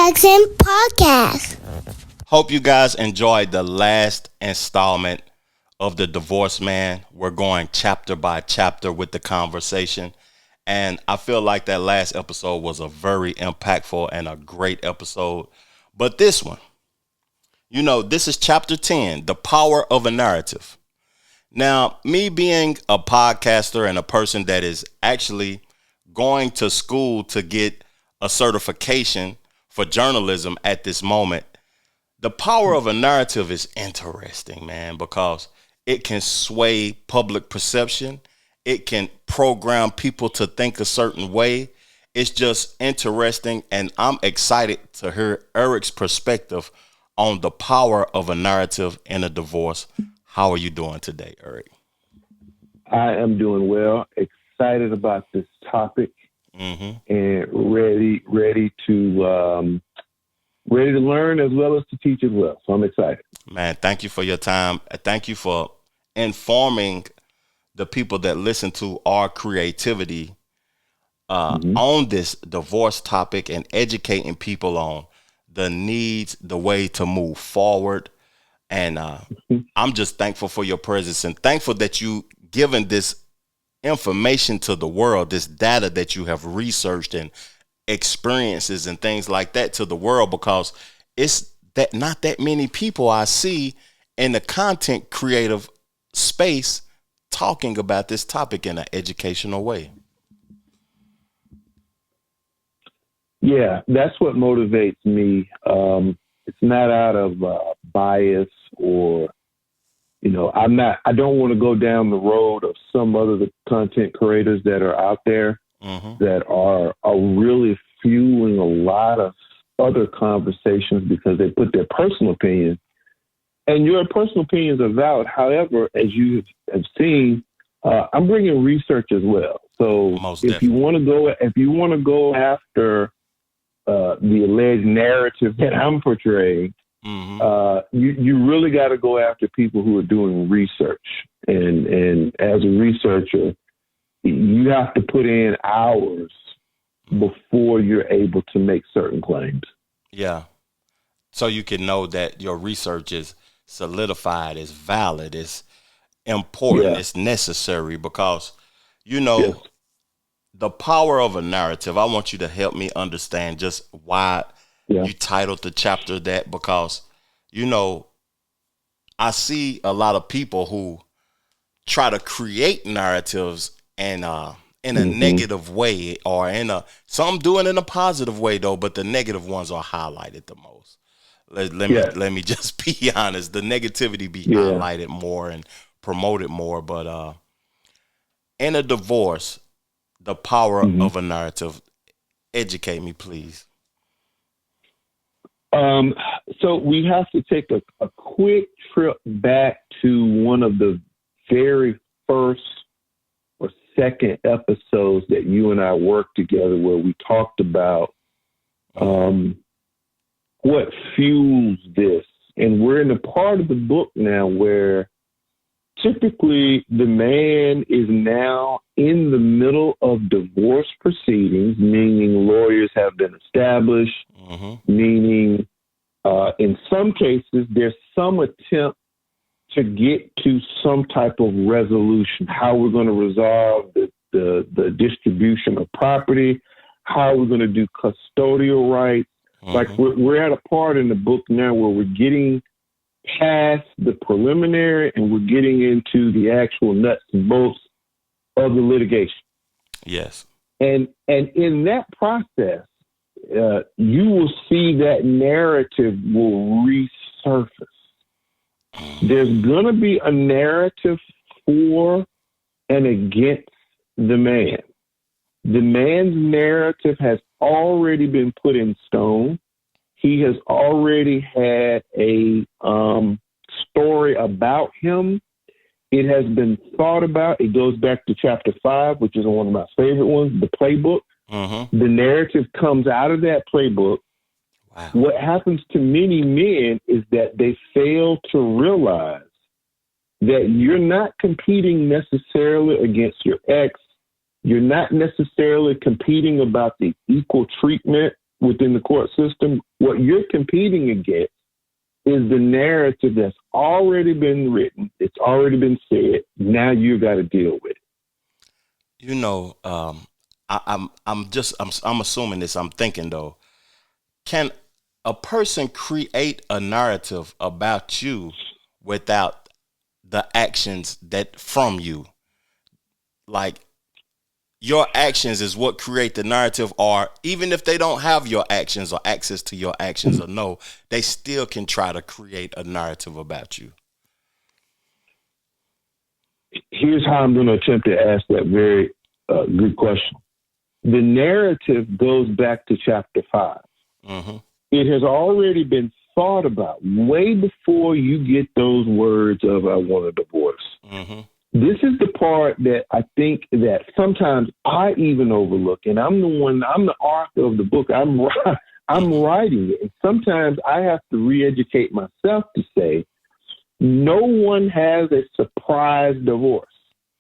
Erick M podcast. Hope you guys enjoyed the last installment of The Divorce Man. We're going chapter by chapter with the conversation. And I feel like that last episode was a very impactful and a great episode. But this one, this is chapter 10, The Power of a Narrative. Now, me being a podcaster and a person that is actually going to school to get a certification for journalism at this moment, the power of a narrative is interesting, man, because it can sway public perception. It can program people to think a certain way. It's just interesting, and I'm excited to hear Erick's perspective on the power of a narrative in a divorce. How are you doing today, Erick? I am doing well, excited about this topic, and ready to learn as well as to teach as well. So I'm excited. Man, thank you for your time. Thank you for informing the people that listen to our creativity on this divorce topic and educating people on the needs, the way to move forward. And I'm just thankful for your presence and thankful that you given this information to the world, this data that you have researched and experiences and things like that to the world, because it's that not that many people I see in the content creative space talking about this topic in an educational way. Yeah, that's what motivates me. It's not out of bias or, I don't want to go down the road of some other content creators that are out there that are really fueling a lot of other conversations because they put their personal opinion. And your personal opinions are valid. However, as you have seen, I'm bringing research as well. So if you want to go after the alleged narrative that I'm portraying, you really got to go after people who are doing research. And as a researcher, you have to put in hours before you're able to make certain claims. Yeah. So you can know that your research is solidified, is valid, is important, it's necessary, because, the power of a narrative. I want you to help me understand just why you titled the chapter that, because, I see a lot of people who try to create narratives and in a negative way, or some do it in a positive way though, but the negative ones are highlighted the most. Let me just be honest. The negativity be highlighted more and promoted more, but in a divorce, the power of a narrative. Educate me, please. So we have to take a quick trip back to one of the very first or second episodes that you and I worked together, where we talked about what fuels this. And we're in a part of the book now where typically the man is now in the middle of divorce proceedings, meaning lawyers have been established, meaning in some cases there's some attempt to get to some type of resolution, how we're going to resolve the distribution of property, how we're going to do custodial rights. Like we're at a part in the book now where we're getting past the preliminary and we're getting into the actual nuts and bolts of the litigation. Yes. And in that process, you will see that narrative will resurface. There's going to be a narrative for and against the man. The man's narrative has already been put in stone. He has already had a story about him. It has been thought about. It goes back to chapter 5, which is one of my favorite ones, the playbook. The narrative comes out of that playbook. Wow. What happens to many men is that they fail to realize that you're not competing necessarily against your ex. You're not necessarily competing about the equal treatment within the court system, what you're competing against is the narrative that's already been written. It's already been said. Now you got to deal with it. You know, I'm assuming this. I'm thinking though, can a person create a narrative about you without the actions that from you? Like, your actions is what create the narrative, or even if they don't have your actions or access to your actions or no, they still can try to create a narrative about you. Here's how I'm going to attempt to ask that very good question. The narrative goes back to chapter 5. Mm-hmm. It has already been thought about way before you get those words of "I want a divorce." Mm-hmm. This is the part that I think that sometimes I even overlook, and I'm the author of the book. I'm writing it, and sometimes I have to re-educate myself to say, no one has a surprise divorce.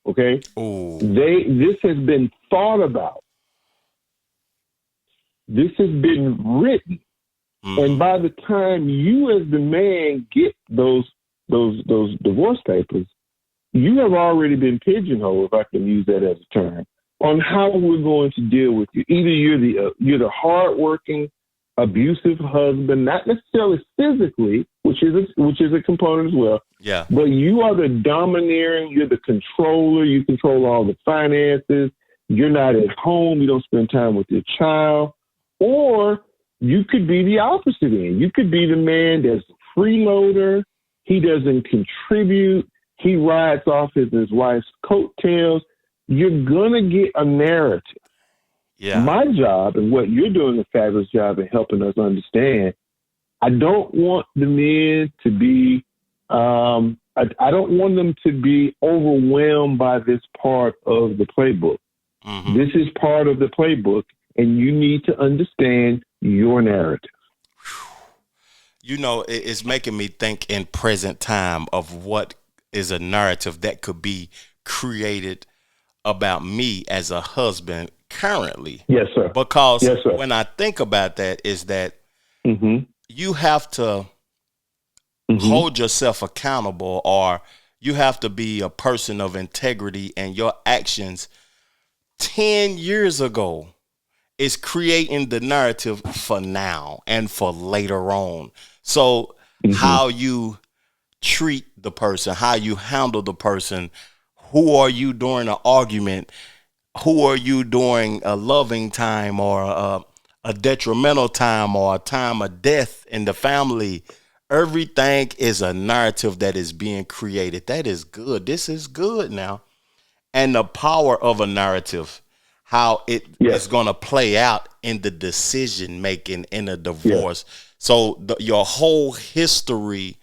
Okay, Ooh. This has been thought about. This has been written, and by the time you, as the man, get those divorce papers, you have already been pigeonholed, if I can use that as a term, on how we're going to deal with you. Either you're the hardworking, abusive husband, not necessarily physically, which is a component as well. Yeah. But you are the domineering. You're the controller. You control all the finances. You're not at home. You don't spend time with your child. Or you could be the opposite end. You could be the man that's a freeloader. He doesn't contribute. He rides off his wife's coattails. You're going to get a narrative. Yeah. My job, and what you're doing a fabulous job in helping us understand, I don't want the men to be, I don't want them to be overwhelmed by this part of the playbook. Mm-hmm. This is part of the playbook, and you need to understand your narrative. You know, it's making me think in present time of what is a narrative that could be created about me as a husband currently. Yes, sir. Because yes, sir. when I think about that, is that you have to hold yourself accountable, or you have to be a person of integrity, and your actions 10 years ago is creating the narrative for now and for later on. So how you treat the person, how you handle the person, who are you during an argument, who are you during a loving time or a detrimental time or a time of death in the family. Everything is a narrative that is being created. That is good. This is good now. And the power of a narrative, how it is going to play out in the decision making in a divorce. So your whole history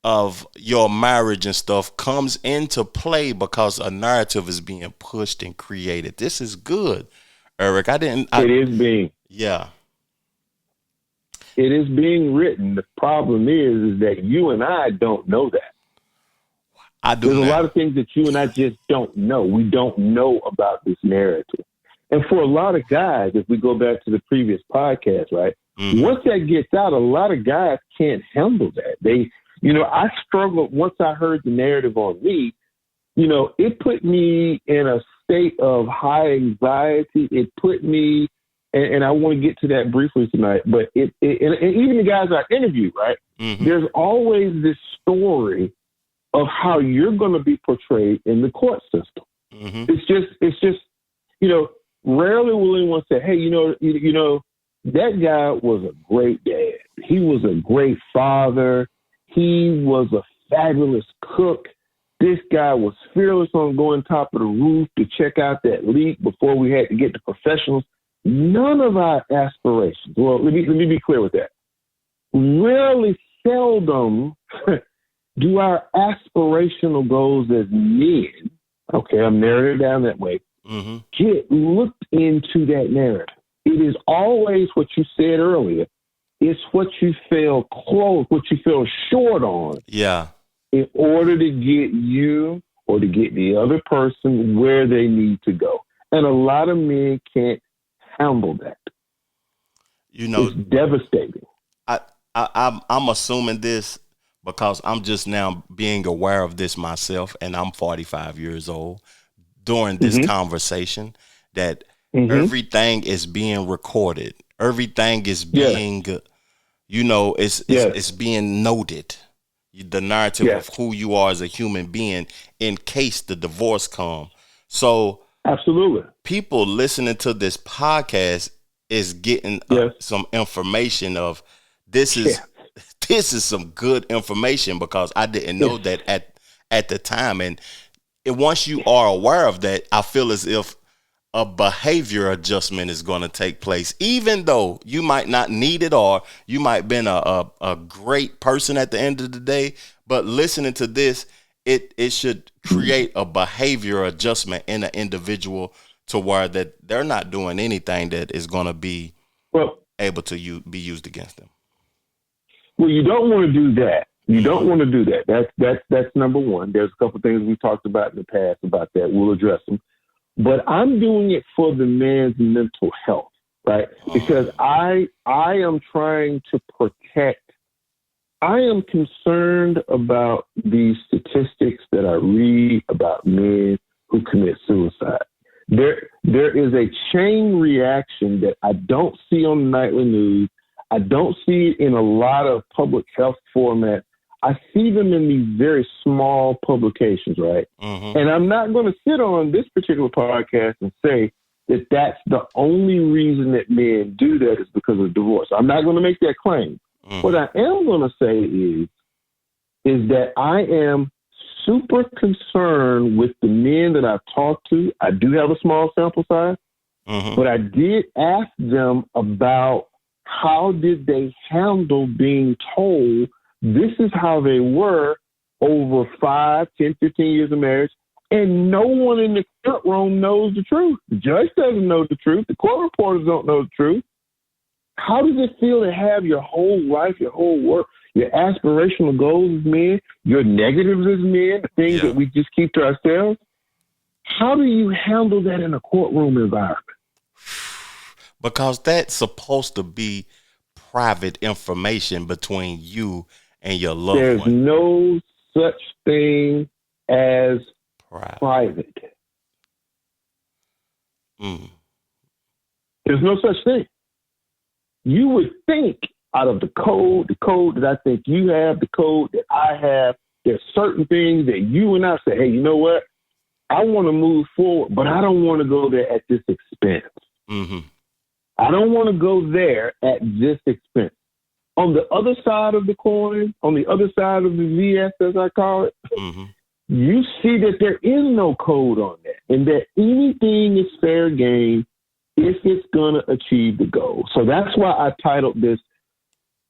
of your marriage and stuff comes into play because a narrative is being pushed and created. This is good, Eric. It is being. Yeah. It is being written. The problem is that you and I don't know that. There's a lot of things that you and I just don't know. We don't know about this narrative. And for a lot of guys, if we go back to the previous podcast, right? Once that gets out, a lot of guys can't handle that. I struggled once I heard the narrative on me. It put me in a state of high anxiety. It put me, and I want to get to that briefly tonight, but and even the guys I interviewed, right? There's always this story of how you're going to be portrayed in the court system. It's just, rarely will anyone say, hey, that guy was a great dad. He was a great father. He was a fabulous cook. This guy was fearless on going top of the roof to check out that leak before we had to get to professionals. None of our aspirations. Well, let me be clear with that. Rarely, seldom do our aspirational goals as men, okay, I'm narrowing it down that way, get looked into that narrative. It is always what you said earlier. It's what you feel close, what you feel short on. Yeah. In order to get you or to get the other person where they need to go. And a lot of men can't handle that. You know, It's devastating. I'm assuming this because I'm just now being aware of this myself, and I'm 45 years old during this conversation that everything is being recorded. Everything is being, it's being noted. The narrative of who you are as a human being in case the divorce come. So absolutely, people listening to this podcast is getting some information of this is some good information because I didn't know that at the time. And once you are aware of that, I feel as if a behavior adjustment is going to take place, even though you might not need it or you might have been a great person at the end of the day. But listening to this, it should create a behavior adjustment in an individual to where that they're not doing anything that is going to be able to be used against them. Well, you don't want to do that. You don't want to do that. That's number one. There's a couple of things we've talked about in the past about that. We'll address them. But I'm doing it for the man's mental health, right? Because I am trying to protect. I am concerned about these statistics that I read about men who commit suicide. There is a chain reaction that I don't see on the nightly news. I don't see it in a lot of public health formats. I see them in these very small publications, right? And I'm not going to sit on this particular podcast and say that that's the only reason that men do that is because of divorce. I'm not going to make that claim. What I am going to say is that I am super concerned with the men that I've talked to. I do have a small sample size, but I did ask them about how did they handle being told this is how they were over 5, 10, 15 years of marriage, and no one in the courtroom knows the truth. The judge doesn't know the truth. The court reporters don't know the truth. How does it feel to have your whole life, your whole work, your aspirational goals as men, your negatives as men, the things that we just keep to ourselves? How do you handle that in a courtroom environment? Because that's supposed to be private information between you and your loved There's one. no such thing as private. There's no such thing. You would think out of the code that I think you have, the code that I have, there's certain things that you and I say, hey, you know what? I want to move forward, but I don't want to go there at this expense. I don't want to go there at this expense. On the other side of the coin, on the other side of the VS, as I call it, you see that there is no code on that and that anything is fair game if it's going to achieve the goal. So that's why I titled this,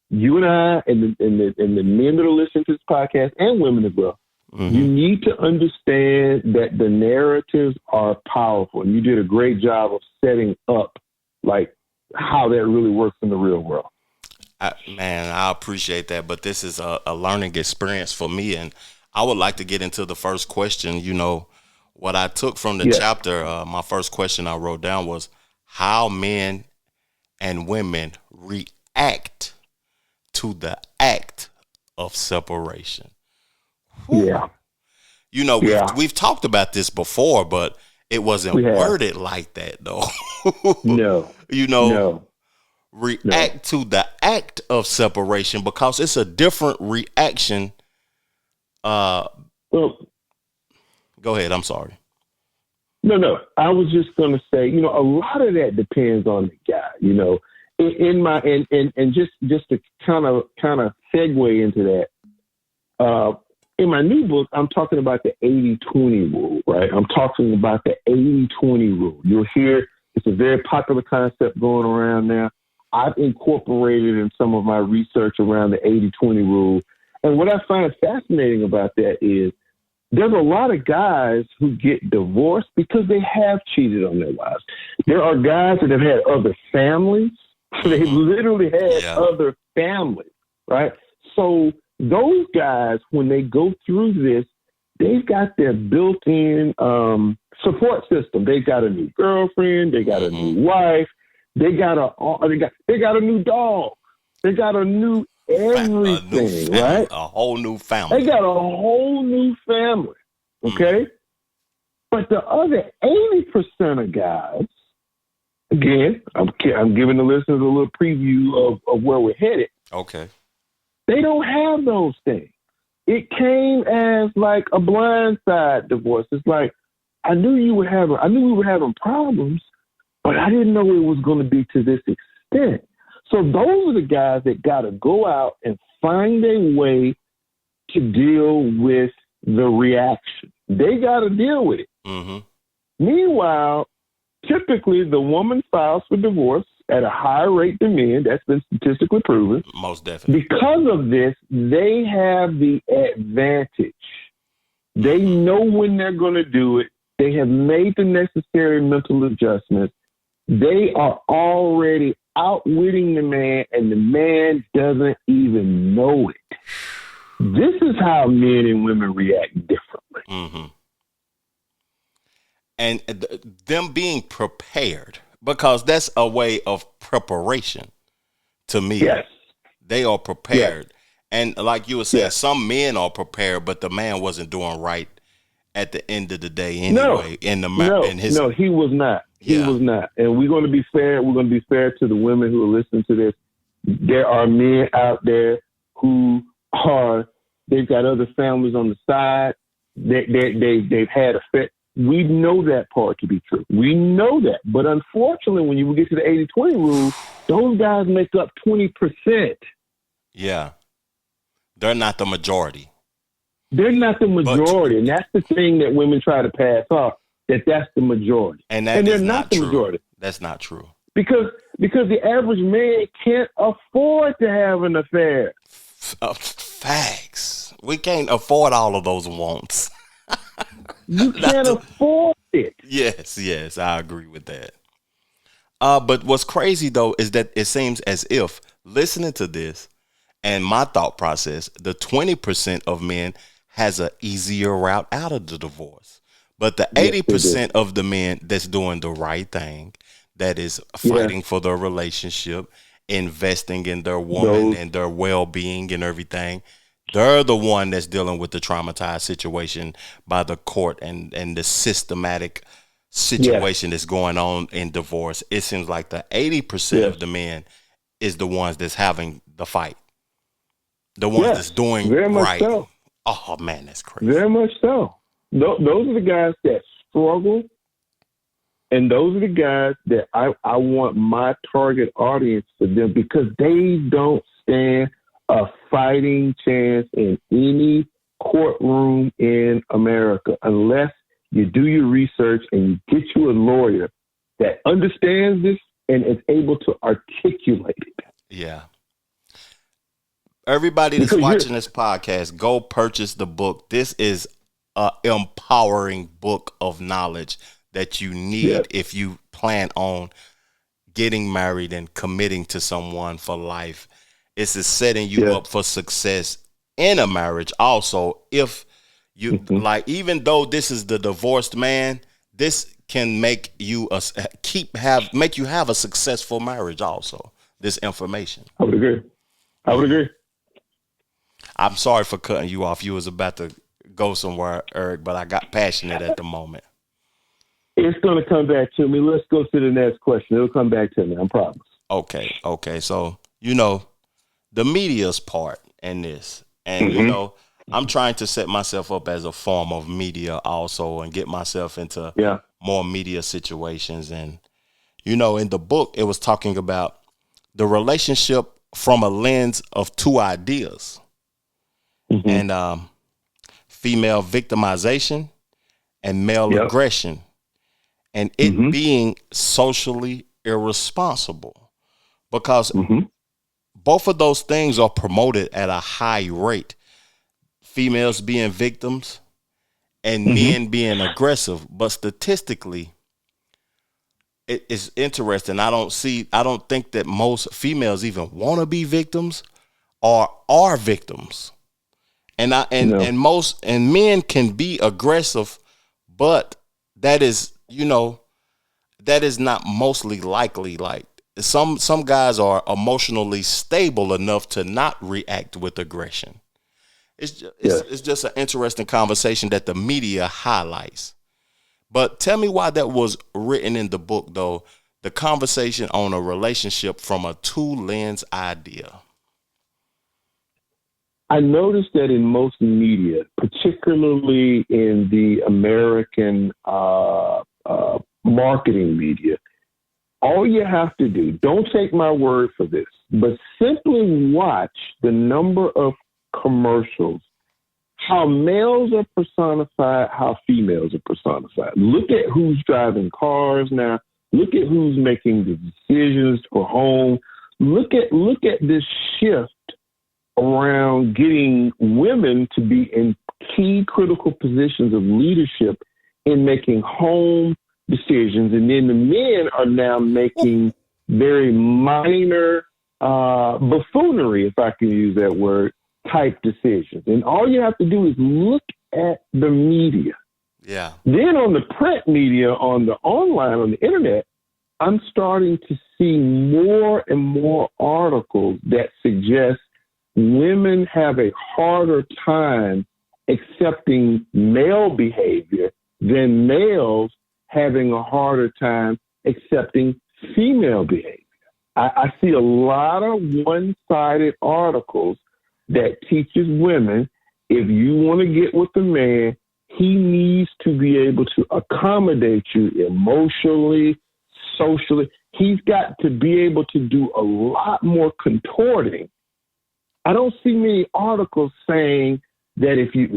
you and I and the men that are listening to this podcast and women as well, you need to understand that the narratives are powerful. And you did a great job of setting up like how that really works in the real world. I appreciate that, but this is a learning experience for me, and I would like to get into the first question. You know, what I took from the chapter, my first question I wrote down was how men and women react to the act of separation. Yeah. You know, we've talked about this before, but it wasn't worded like that, though. No. You know, react to the act of separation because it's a different reaction. Well, go ahead. I'm sorry. No. I was just going to say, you know, a lot of that depends on the guy, you know, just to kind of segue into that. In my new book, I'm talking about the 80-20 rule, right? I'm talking about the 80-20 rule. You'll hear it's a very popular concept going around now. I've incorporated in some of my research around the 80-20 rule. And what I find fascinating about that is there's a lot of guys who get divorced because they have cheated on their wives. There are guys that have had other families. They've literally had other families, right? So those guys, when they go through this, they've got their built-in support system. They've got a new girlfriend. They got a new wife. They got a new dog. They got a new everything, right? A whole new family. They got a whole new family, okay? But the other 80% of guys, again, I'm giving the listeners a little preview of where we're headed. Okay. They don't have those things. It came as like a blindside divorce. It's like, I knew we were having problems, but I didn't know it was going to be to this extent. So those are the guys that got to go out and find a way to deal with the reaction. They got to deal with it. Mm-hmm. Meanwhile, typically the woman files for divorce at a higher rate than men. That's been statistically proven. Most definitely. Because of this, they have the advantage. They know when they're going to do it. They have made the necessary mental adjustments. They are already outwitting the man, and the man doesn't even know it. This is how men and women react differently. Mm-hmm. And them being prepared, because that's a way of preparation to me. Yes. They are prepared. Yes. And like you were saying, yes. some men are prepared, but the man wasn't doing right at the end of the day anyway. No, he was not. He was not. And we're going to be fair. We're going to be fair to the women who are listening to this. There are men out there who they've got other families on the side. They've had affairs. We know that part to be true. We know that. But unfortunately, when you get to the 80-20 rule, those guys make up 20%. Yeah. They're not the majority. They're not the majority. And that's the thing that women try to pass off, that's the majority. And they're not the majority. That's not true. Because the average man can't afford to have an affair. Facts. We can't afford all of those wants. You can't afford it. Yes, I agree with that. But what's crazy, though, is that it seems as if listening to this and my thought process, the 20% of men has an easier route out of the divorce. But the 80% of the men that's doing the right thing, that is fighting for their relationship, investing in their woman and their well-being and everything, they're the one that's dealing with the traumatized situation by the court and the systematic situation that's going on in divorce. It seems like the 80% of the men is the ones that's having the fight. The ones that's doing very much right. So. Oh, man, that's crazy. Very much so. Those are the guys that struggle, and those are the guys that I want my target audience for them, because they don't stand a fighting chance in any courtroom in America unless you do your research and you get you a lawyer that understands this and is able to articulate it. Yeah. Everybody that's watching this podcast, go purchase the book. This is an empowering book of knowledge that you need if you plan on getting married and committing to someone for life. It's setting you up for success in a marriage. Also, if you even though this is the divorced man, this can make you make you have a successful marriage. Also, this information. I would agree. I'm sorry for cutting you off. You was about to go somewhere, Eric, but I got passionate at the moment. It's going to come back to me. Let's go to the next question. It'll come back to me. I promise. Okay. So, the media's part in this. And, I'm trying to set myself up as a form of media also and get myself into more media situations. And, in the book, it was talking about the relationship from a lens of two ideas. And female victimization and male aggression, and it being socially irresponsible, because both of those things are promoted at a high rate. Females being victims and men being aggressive. But statistically, it is interesting. I don't think that most females even want to be victims or are victims. And men can be aggressive, but that is not mostly likely. Like some guys are emotionally stable enough to not react with aggression. It's just an interesting conversation that the media highlights. But tell me why that was written in the book, though. The conversation on a relationship from a two-lens idea. I noticed that in most media, particularly in the American marketing media, all you have to do, don't take my word for this, but simply watch the number of commercials, how males are personified, how females are personified. Look at who's driving cars now. Look at who's making the decisions for home. Look at this shift around getting women to be in key critical positions of leadership in making home decisions. And then the men are now making very minor buffoonery, if I can use that word, type decisions. And all you have to do is look at the media. Yeah. Then on the print media, on the online, on the internet, I'm starting to see more and more articles that suggest women have a harder time accepting male behavior than males having a harder time accepting female behavior. I see a lot of one-sided articles that teaches women, if you want to get with a man, he needs to be able to accommodate you emotionally, socially. He's got to be able to do a lot more contorting. I don't see many articles saying that if you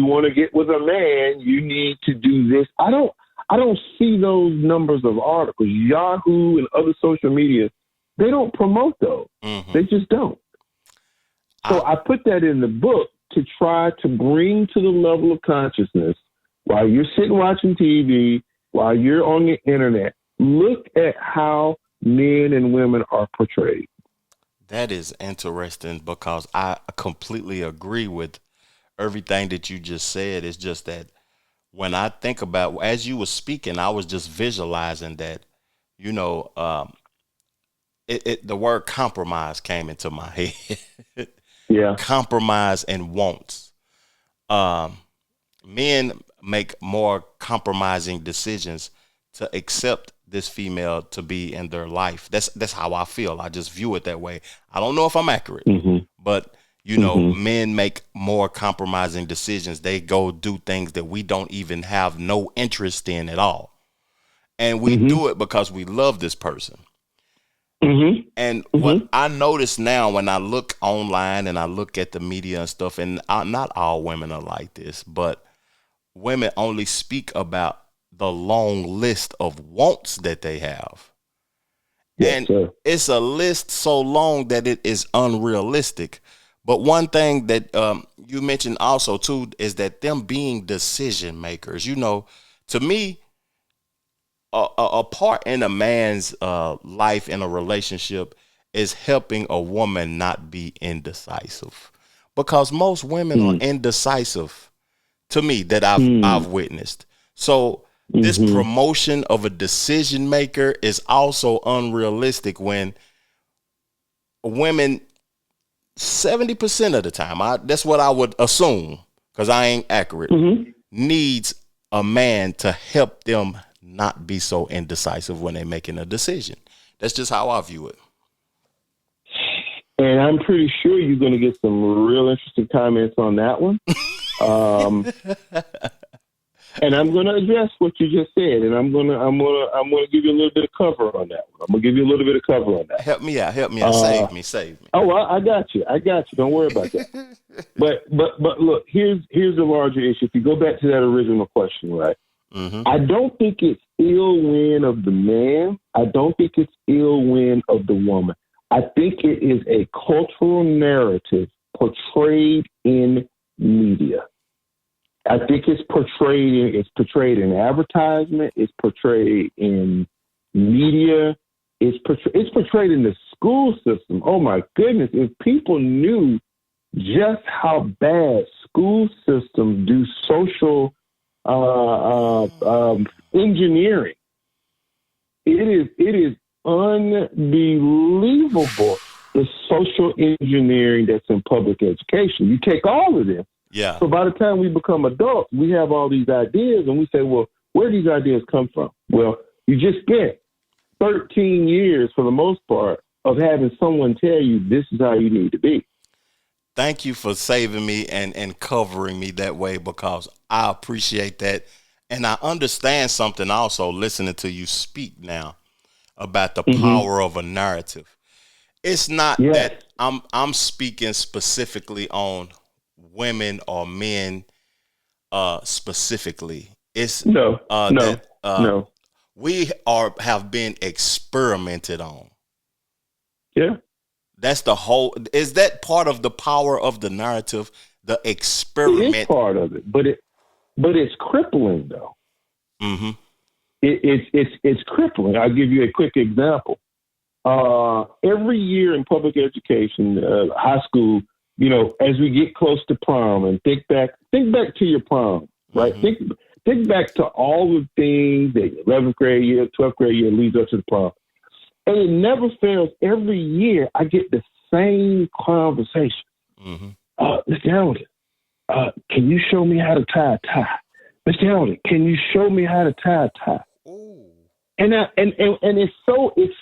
want to get with a man, you need to do this. I don't see those numbers of articles. Yahoo and other social media, they don't promote those. Mm-hmm. They just don't. So I put that in the book to try to bring to the level of consciousness while you're sitting watching TV, while you're on the internet, look at how men and women are portrayed. That is interesting because I completely agree with everything that you just said. It's just that when I think about, as you were speaking, I was just visualizing that, the word compromise came into my head. Yeah. Compromise and wants. Men make more compromising decisions to accept this female to be in their life. That's how I feel. I just view it that way. I don't know if I'm accurate, but men make more compromising decisions. They go do things that we don't even have no interest in at all. And we do it because we love this person. And what I notice now when I look online and I look at the media and stuff, and not all women are like this, but women only speak about the long list of wants that they have. Yes, and sir. It's a list so long that it is unrealistic. But one thing that you mentioned also, too, is that them being decision makers, to me, a part in a man's life in a relationship is helping a woman not be indecisive, because most women are indecisive, to me, that I've witnessed. So this promotion of a decision maker is also unrealistic when women, 70% of the time, that's what I would assume, because I ain't accurate, needs a man to help them not be so indecisive when they're making a decision. That's just how I view it. And I'm pretty sure you're going to get some real interesting comments on that one. And I'm going to address what you just said, and I'm going to give you a little bit of cover on that one. I'm going to give you a little bit of cover on that. Help me out. Save me. Oh, I got you. Don't worry about that. But look, here's the larger issue. If you go back to that original question, right? I don't think it's ill win of the man. I don't think it's ill win of the woman. I think it is a cultural narrative portrayed in media. I think it's portrayed in advertisement. It's portrayed in media. It's portrayed in the school system. Oh my goodness! If people knew just how bad school systems do social engineering, it is unbelievable, the social engineering that's in public education. You take all of this. Yeah. So by the time we become adults, we have all these ideas and we say, well, where do these ideas come from? Well, you just spent 13 years, for the most part, of having someone tell you this is how you need to be. Thank you for saving me and covering me that way, because I appreciate that. And I understand something also listening to you speak now about the power of a narrative. It's not that I'm speaking specifically on women or men specifically. It's No. We have been experimented on. Yeah. That's the whole. Is that part of the power of the narrative? The experiment. It is part of it, but it's crippling though. Mm-hmm. It's crippling. I'll give you a quick example. Every year in public education, high school, as we get close to prom, and think back to your prom, right? Mm-hmm. Think back to all the things that 11th grade year, 12th grade year leads up to the prom. And it never fails. Every year I get the same conversation. Mm-hmm. Mr. Hamilton, can you show me how to tie a tie? Mr. Hamilton, can you show me how to tie a tie? Ooh. And it's so it's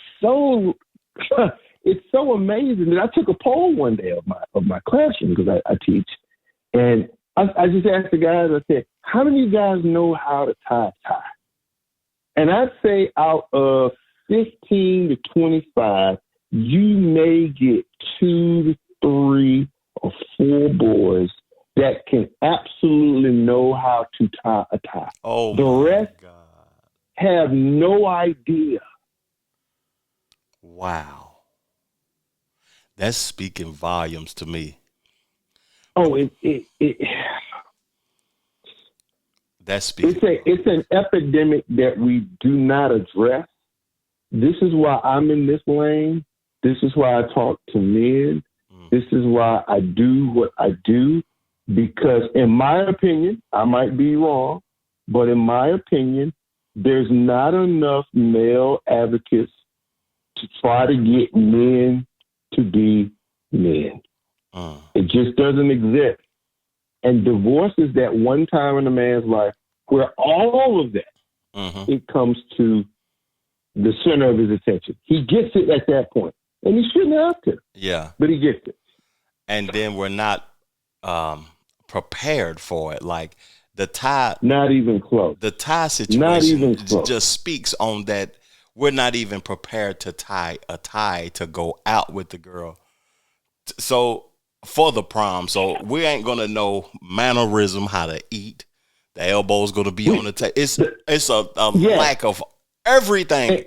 so amazing that I took a poll one day of my classroom, because I teach, and I just asked the guys. I said, "How many of you guys know how to tie a tie?" And I'd say out of 15 to 25, you may get 2 to 3 or 4 boys that can absolutely know how to tie a tie. Oh, the rest have no idea. Wow. That's speaking volumes to me. Oh, That's speaking. It's an epidemic that we do not address. This is why I'm in this lane. This is why I talk to men. This is why I do what I do, because in my opinion, I might be wrong, but in my opinion, there's not enough male advocates to try to get men to be men. It just doesn't exist. And divorce is that one time in a man's life where all of that, it comes to the center of his attention. He gets it at that point. And he shouldn't have to. Yeah. But he gets it. And then we're not prepared for it. Like the tie. Not even close. The tie situation not even close. Just speaks on that. We're not even prepared to tie a tie to go out with the girl. So for the prom. So we ain't going to know mannerism, how to eat. The elbow's going to be on the table. It's a lack of everything.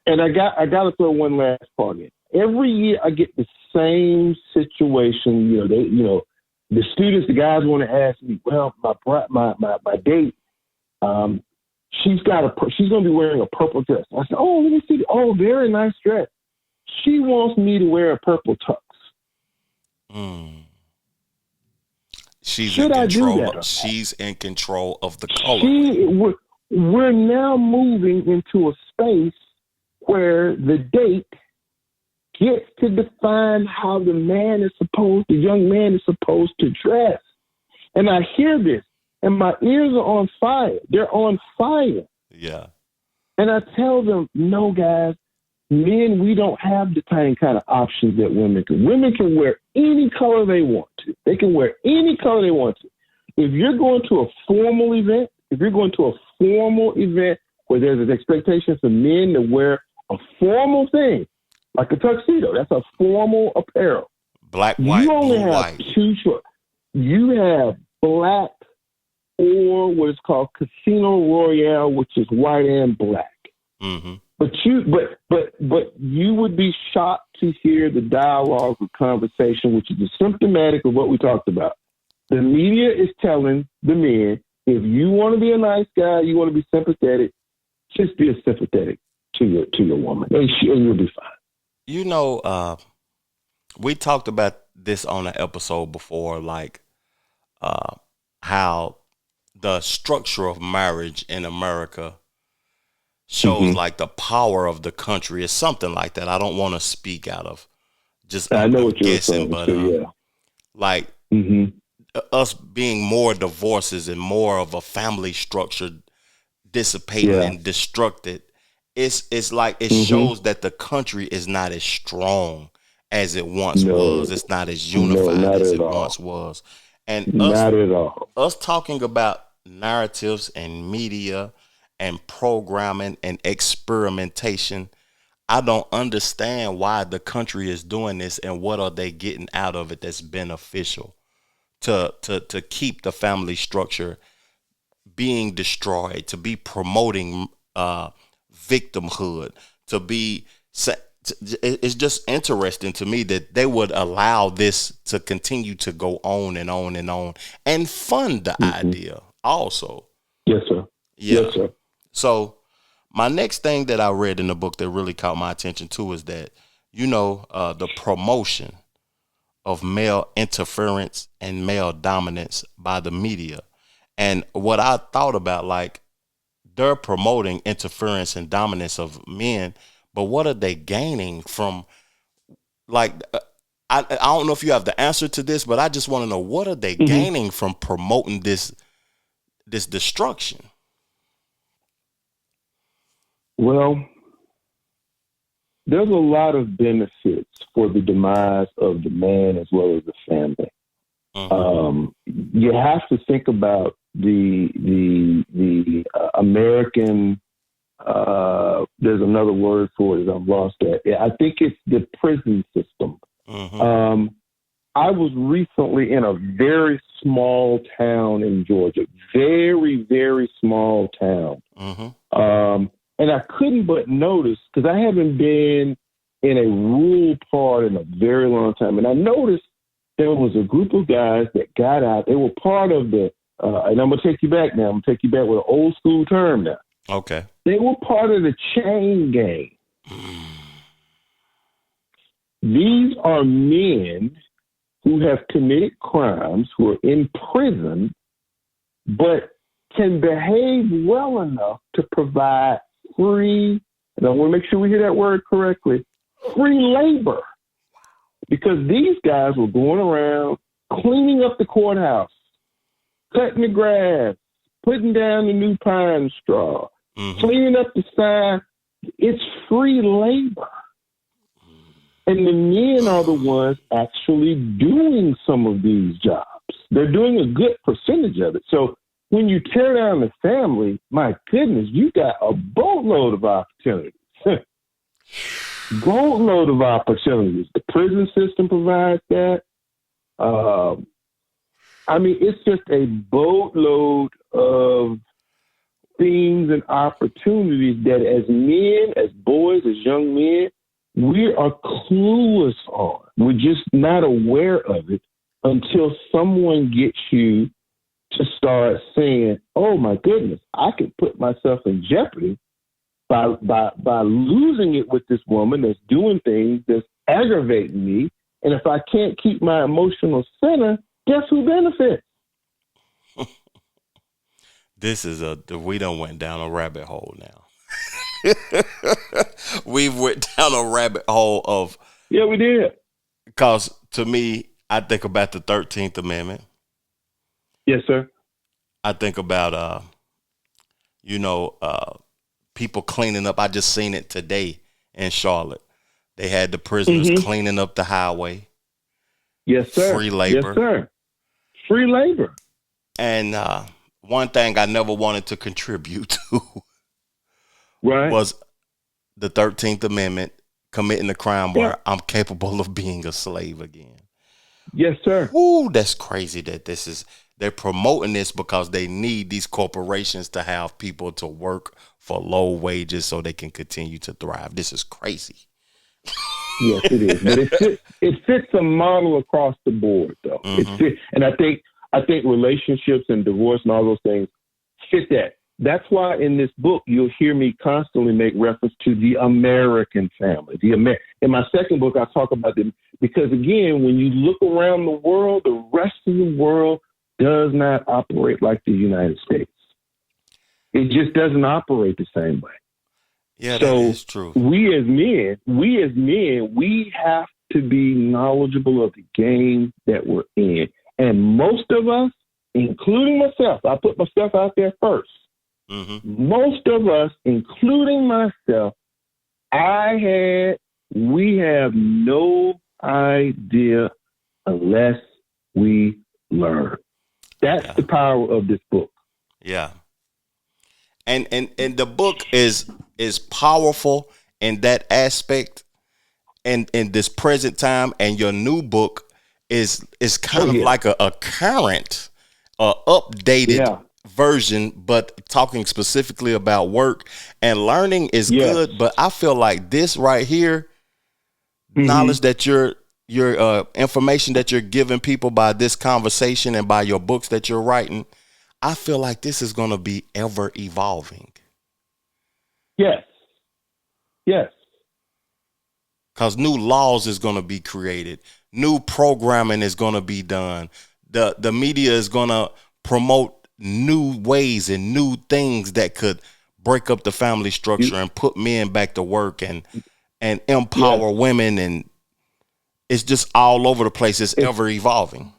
And I got to throw one last part in. Every year I get the same situation. The students, the guys want to ask me, well, my date, she's going to be wearing a purple dress. I said, oh, let me see. Oh, very nice dress. She wants me to wear a purple tux. She's in control. She's in control of the color. We're now moving into a space where the date gets to define how the young man is supposed to dress. And I hear this, and my ears are on fire. They're on fire. Yeah. And I tell them, no, guys, men, we don't have the same kind of options that women can. Women can wear any color they want to. They can wear any color they want to. If you're going to a formal event, where there's an expectation for men to wear a formal thing, like a tuxedo, that's a formal apparel. Black, white, you only blue, have white. two choices. You have black or what is called Casino Royale, which is white and black. Mm-hmm. But you would be shocked to hear the dialogue or conversation, which is symptomatic of what we talked about. The media is telling the men, if you want to be a nice guy, you want to be sympathetic, just be sympathetic to your woman, and you'll be fine. We talked about this on an episode before, like how the structure of marriage in America shows like the power of the country is something like that. I don't want to speak out of just I know I'm what you're guessing, referring but to, yeah. like us being more divorces and more of a family structure dissipating and destructed, it's like it shows that the country is not as strong as it once was. It's not as unified as it once was. And not at all. Us talking about narratives and media and programming and experimentation, I don't understand why the country is doing this and what are they getting out of it that's beneficial to keep the family structure being destroyed, to be promoting victimhood, to be. It's just interesting to me that they would allow this to continue to go on and on and on and fund the idea also. Yes, sir. Yeah. Yes, sir. So my next thing that I read in the book that really caught my attention too is that, the promotion of male interference and male dominance by the media. And what I thought about, like, they're promoting interference and dominance of men, but what are they gaining from, like, I don't know if you have the answer to this, but I just want to know, what are they gaining from promoting this destruction? Well, there's a lot of benefits for the demise of the man as well as the family. You have to think about the American. There's another word for it. I've lost that. I think it's the prison system. I was recently in a very small town in Georgia, very, very small town. And I couldn't but notice, because I haven't been in a rural part in a very long time, and I noticed there was a group of guys that got out. They were part of the, and I'm going to take you back now. I'm going to take you back with an old school term now. Okay. They were part of the chain gang. These are men who have committed crimes, who are in prison, but can behave well enough to provide free, and I want to make sure we hear that word correctly, free labor. Because these guys were going around cleaning up the courthouse, cutting the grass, putting down the new pine straw, cleaning up the sign. It's free labor. And the men are the ones actually doing some of these jobs. They're doing a good percentage of it. So when you tear down the family, my goodness, you got a boatload of opportunities. Boatload of opportunities. The prison system provides that. It's just a boatload of things and opportunities that as men, as boys, as young men, we are clueless on. We're just not aware of it until someone gets you to start saying, oh my goodness, I could put myself in jeopardy by losing it with this woman that's doing things that's aggravating me. And if I can't keep my emotional center, guess who benefits? We done went down a rabbit hole now. We've went down a rabbit hole of. Yeah, we did. Because to me, I think about the 13th Amendment. Yes, sir. I think about, people cleaning up. I just seen it today in Charlotte. They had the prisoners cleaning up the highway. Yes, sir. Free labor. Yes, sir. Free labor. And one thing I never wanted to contribute to was the 13th Amendment, committing a crime where I'm capable of being a slave again. Yes, sir. Ooh, that's crazy that they're promoting this because they need these corporations to have people to work for low wages so they can continue to thrive. This is crazy. Yes, it is. But it fits a model across the board, though. And I think relationships and divorce and all those things fit that. That's why in this book, you'll hear me constantly make reference to the American family. In my second book, I talk about them because, again, when you look around the world, the rest of the world does not operate like the United States. It just doesn't operate the same way. Yeah, that So is true. we as men, we have to be knowledgeable of the game that we're in. And most of us, including myself, I put myself out there first. Mm-hmm. Most of us, including myself, we have no idea unless we learn. That's the power of this book. Yeah. And the book is powerful in that aspect and in this present time, and your new book is kind of like a current updated version, but talking specifically about work and learning is good. But I feel like this right here, knowledge that your information that you're giving people by this conversation and by your books that you're writing, I feel like this is going to be ever evolving. Yes. Because new laws is going to be created. New programming is going to be done. The media is going to promote new ways and new things that could break up the family structure and put men back to work and empower women. And it's just all over the place. It's ever evolving.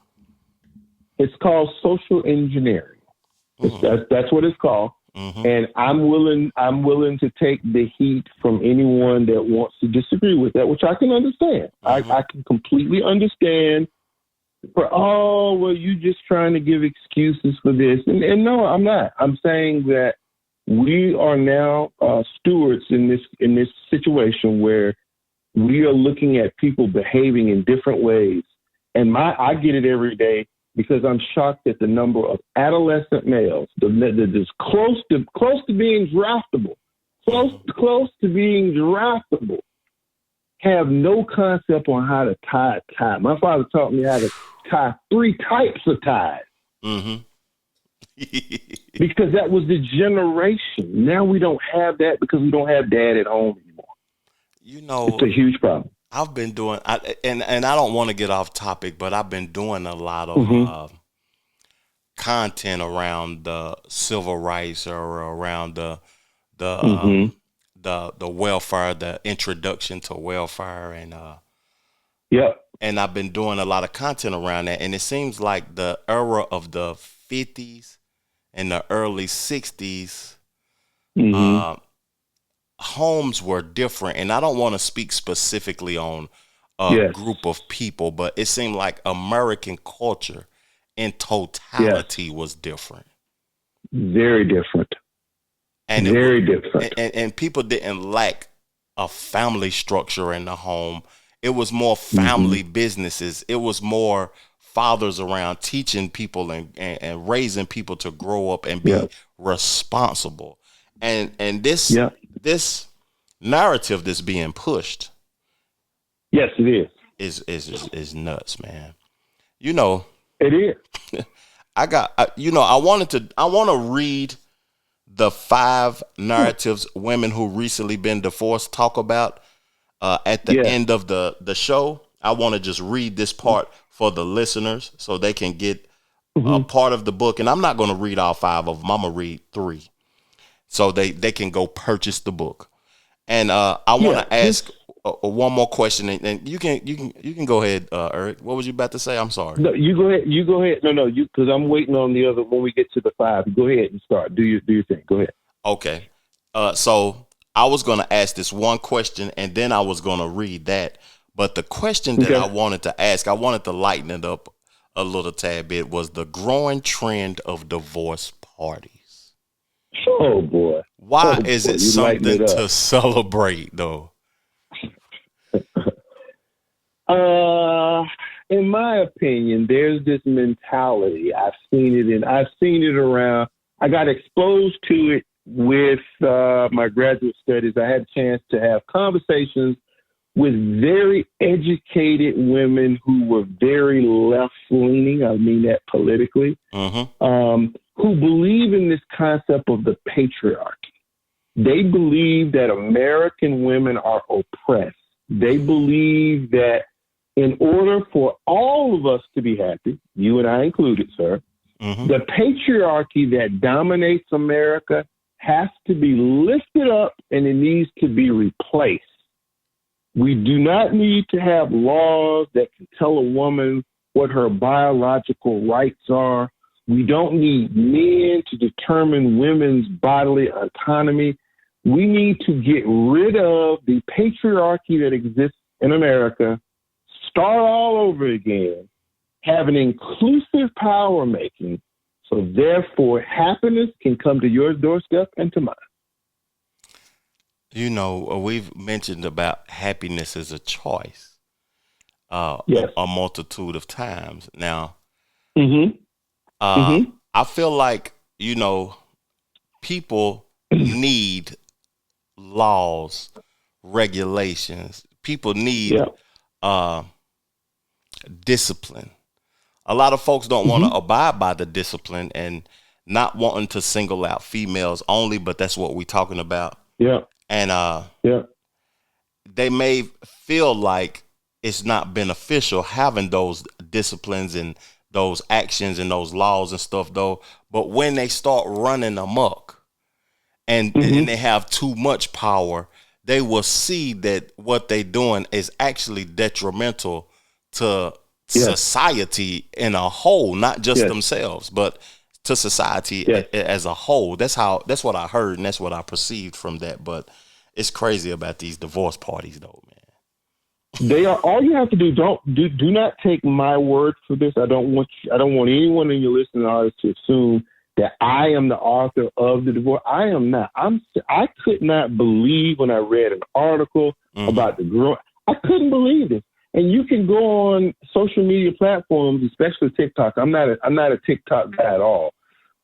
It's called social engineering. That's what it's called. Mm-hmm. And I'm willing to take the heat from anyone that wants to disagree with that, which I can understand. Mm-hmm. I can completely understand you just trying to give excuses for this. And no, I'm not. I'm saying that we are now stewards in this situation where we are looking at people behaving in different ways. And I get it every day, because I'm shocked at the number of adolescent males that is close to being draftable, close to being draftable, have no concept on how to tie a tie. My father taught me how to tie 3 types of ties. Mm-hmm. Because that was the generation. Now we don't have that because we don't have dad at home anymore. It's a huge problem. I've been doing, and I don't want to get off topic, but I've been doing a lot of content around the civil rights or around the welfare, the introduction to welfare, and and I've been doing a lot of content around that, and it seems like the era of the 50s and the early 60s. Homes were different, and I don't want to speak specifically on a group of people, but it seemed like American culture in totality was different. Very different. And very different. And people didn't lack a family structure in the home. It was more family businesses. It was more fathers around teaching people and raising people to grow up and be responsible. And this narrative that's being pushed, yes, it is nuts, man. It is. I want to read the 5 narratives women who recently been divorced talk about at the end of the show. I want to just read this part for the listeners so they can get a part of the book. And I'm not going to read all 5 of them. I'm going to read 3. So they can go purchase the book. And I want to ask one more question, and you can go ahead, Eric. What was you about to say? I'm sorry. No, you go ahead. No, because I'm waiting on the other. When we get to the 5, go ahead and start. Do your thing. Go ahead. Okay. So I was going to ask this one question, and then I was going to read that. But the question that I wanted to ask, I wanted to lighten it up a little tad bit, was the growing trend of divorce parties. Oh boy! Why is it something to celebrate, though? In my opinion, there's this mentality. I've seen it around. I got exposed to it with my graduate studies. I had a chance to have conversations with very educated women who were very left-leaning. I mean that politically. Who believe in this concept of the patriarchy. They believe that American women are oppressed. They believe that in order for all of us to be happy, you and I included, sir, the patriarchy that dominates America has to be lifted up and it needs to be replaced. We do not need to have laws that can tell a woman what her biological rights are. We don't need men to determine women's bodily autonomy. We need to get rid of the patriarchy that exists in America, start all over again, have an inclusive power making, so therefore happiness can come to your doorstep and to mine. You know, we've mentioned about happiness as a choice Yes. a multitude of times. Now, Mm-hmm. I feel like, you know, people need laws, regulations. People need discipline. A lot of folks don't want to abide by the discipline and not wanting to single out females only, but that's what we're talking about. Yeah. And they may feel like it's not beneficial having those disciplines and those actions and those laws and stuff, though. But when they start running amok and they have too much power, they will see that what they're doing is actually detrimental to society in a whole, not just themselves, but to society as a whole. That's what I heard, and that's what I perceived from that. But it's crazy about these divorce parties, though, man. They are. All you have to do. Do not take my word for this. I don't want anyone in your listening audience to assume that I am the author of the divorce. I am not. I could not believe when I read an article about the girl. I couldn't believe it. And you can go on social media platforms, especially TikTok. I'm not a TikTok guy at all.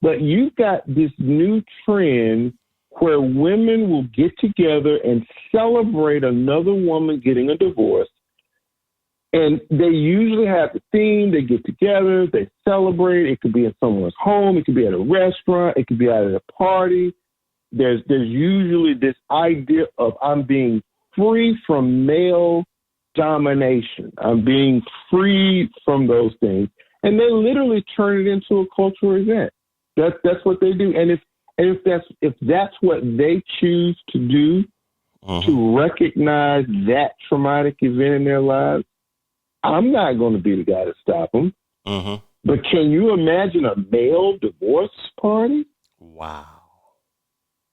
But you've got this new trend where women will get together and celebrate another woman getting a divorce. And they usually have the theme. They get together, they celebrate. It could be in someone's home. It could be at a restaurant. It could be out at a party. There's usually this idea of I'm being free from male domination. I'm being freed from those things. And they literally turn it into a cultural event. That's what they do. And if that's what they choose to do, to recognize that traumatic event in their lives, I'm not going to be the guy to stop them. But can you imagine a male divorce party? Wow.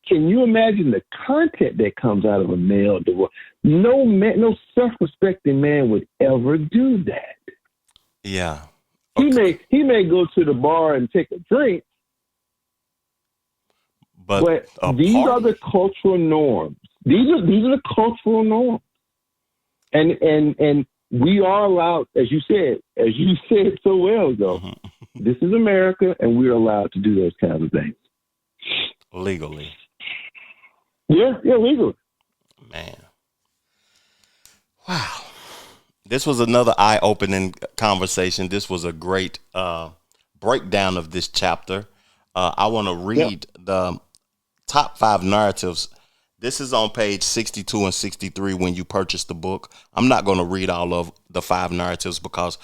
Can you imagine the content that comes out of a male divorce? No man, no self-respecting man would ever do that. Yeah. Okay. He may go to the bar and take a drink, but these are the cultural norms. These are the cultural norms. And we are allowed, as you said so well, though, this is America, and we're allowed to do those kinds of things. Legally. Yeah, legally. Man. Wow. This was another eye-opening conversation. This was a great breakdown of this chapter. I want to read the top 5 narratives. This is on page 62 and 63 when you purchase the book. I'm not going to read all of the 5 narratives because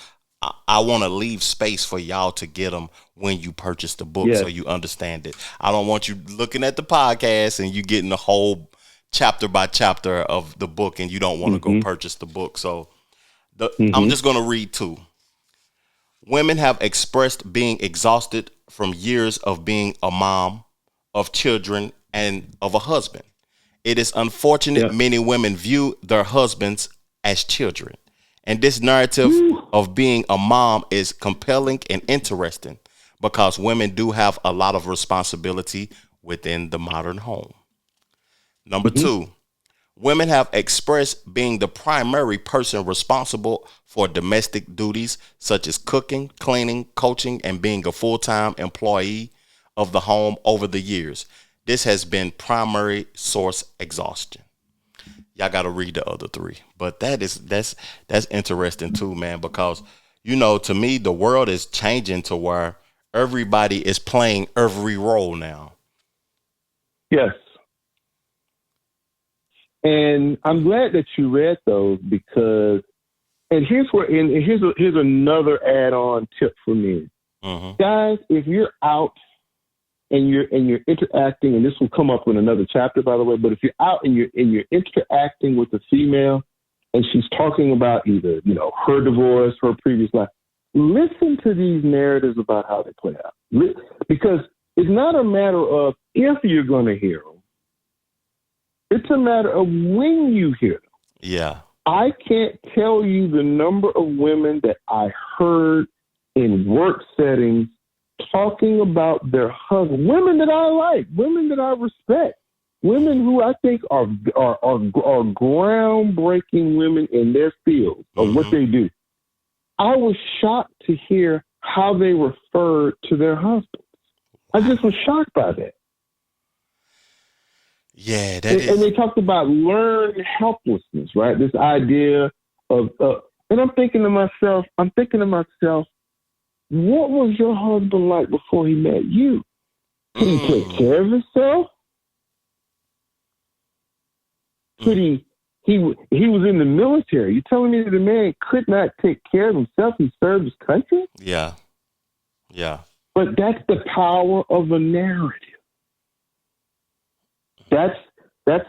I want to leave space for y'all to get them when you purchase the book so you understand it. I don't want you looking at the podcast and you getting the whole chapter by chapter of the book and you don't want to go purchase the book. So I'm just going to read 2. Women have expressed being exhausted from years of being a mom, of children, and of a husband. It is unfortunate many women view their husbands as children. And this narrative of being a mom is compelling and interesting because women do have a lot of responsibility within the modern home. Number 2, women have expressed being the primary person responsible for domestic duties such as cooking, cleaning, coaching, and being a full-time employee of the home over the years. This has been primary source exhaustion. Y'all got to read the other 3. But that's interesting too, man, because, you know, to me, the world is changing to where everybody is playing every role now. Yes. And I'm glad that you read those because, and here's another add-on tip for me. Guys, if you're out and you're interacting, and this will come up in another chapter, by the way, but if you're out and you're interacting with a female and she's talking about either, her divorce, her previous life, listen to these narratives about how they play out. Because it's not a matter of if you're going to hear them. It's a matter of when you hear them. Yeah. I can't tell you the number of women that I heard in work settings talking about their husband, women that I like, women that I respect, women who I think are groundbreaking women in their field of what they do. I was shocked to hear how they referred to their husbands. I just was shocked by that. Yeah, and they talked about learned helplessness, right? This idea of, and I'm thinking to myself, what was your husband like before he met you? Could he take care of himself? Could he was in the military. You telling me that the man could not take care of himself? He served his country? Yeah. Yeah. But that's the power of a narrative. That's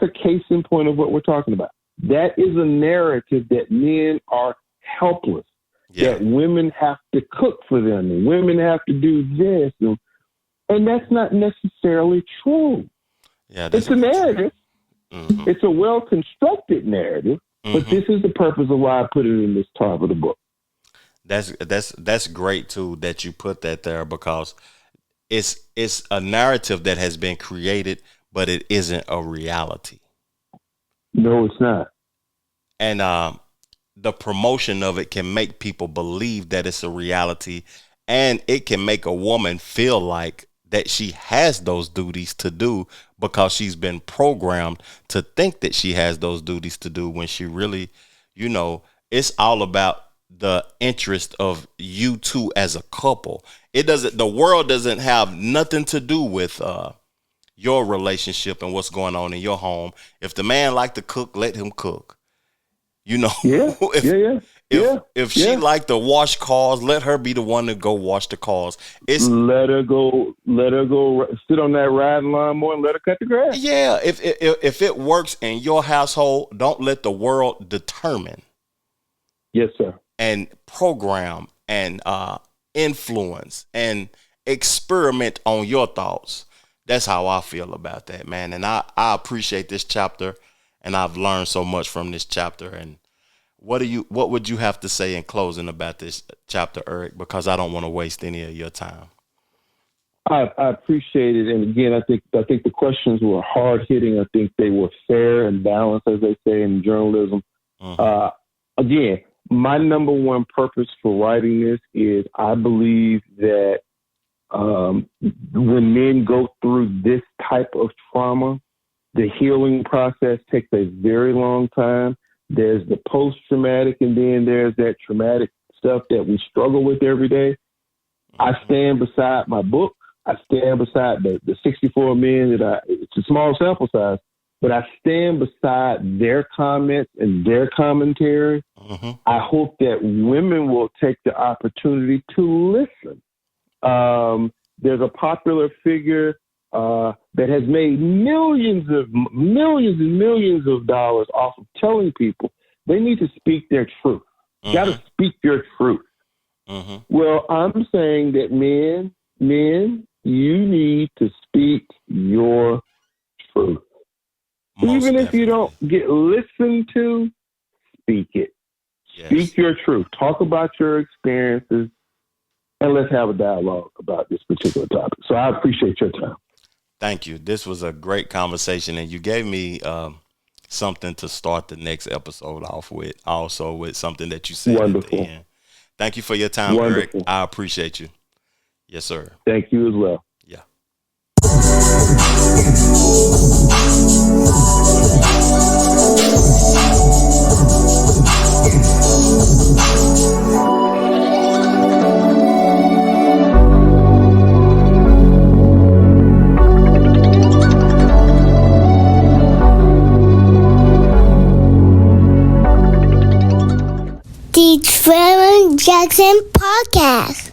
a case in point of what we're talking about. That is a narrative that men are helpless, that women have to cook for them, and women have to do this, and that's not necessarily true. Yeah, it's a narrative. Mm-hmm. It's a well-constructed narrative, but this is the purpose of why I put it in this top of the book. That's great too that you put that there, because it's a narrative that has been created, but it isn't a reality. No, it's not. And the promotion of it can make people believe that it's a reality, and it can make a woman feel like that she has those duties to do because she's been programmed to think that she has those duties to do, when she really, it's all about the interest of you two as a couple. The world doesn't have nothing to do with your relationship and what's going on in your home. If the man like to cook, let him cook. If she like to wash cars, let her be the one to go wash the cars. Let her go sit on that riding lawnmower and let her cut the grass. Yeah, if it works in your household, don't let the world determine. Yes, sir. And program and influence and experiment on your thoughts. That's how I feel about that, man. And I appreciate this chapter, and I've learned so much from this chapter. And what would you have to say in closing about this chapter, Erick? Because I don't want to waste any of your time. I appreciate it. And again, I think the questions were hard hitting. I think they were fair and balanced, as they say in journalism. Again, my number one purpose for writing this is I believe that when men go through this type of trauma, the healing process takes a very long time. There's the post-traumatic, and then there's that traumatic stuff that we struggle with every day. I stand beside my book. I stand beside the 64 men it's a small sample size, but I stand beside their comments and their commentary. I hope that women will take the opportunity to listen. There's a popular figure that has made millions and millions of dollars off of telling people they need to speak their truth. You got to speak your truth. Well, I'm saying that men, you need to speak your truth. Even if you don't get listened to, speak it. Yes. Speak your truth. Talk about your experiences, and let's have a dialogue about this particular topic. So I appreciate your time. Thank you. This was a great conversation, and you gave me something to start the next episode off with, also with something that you said at the end. Thank you for your time, Erick. I appreciate you. Yes, sir. Thank you as well. Yeah. The Trevor Jackson Podcast.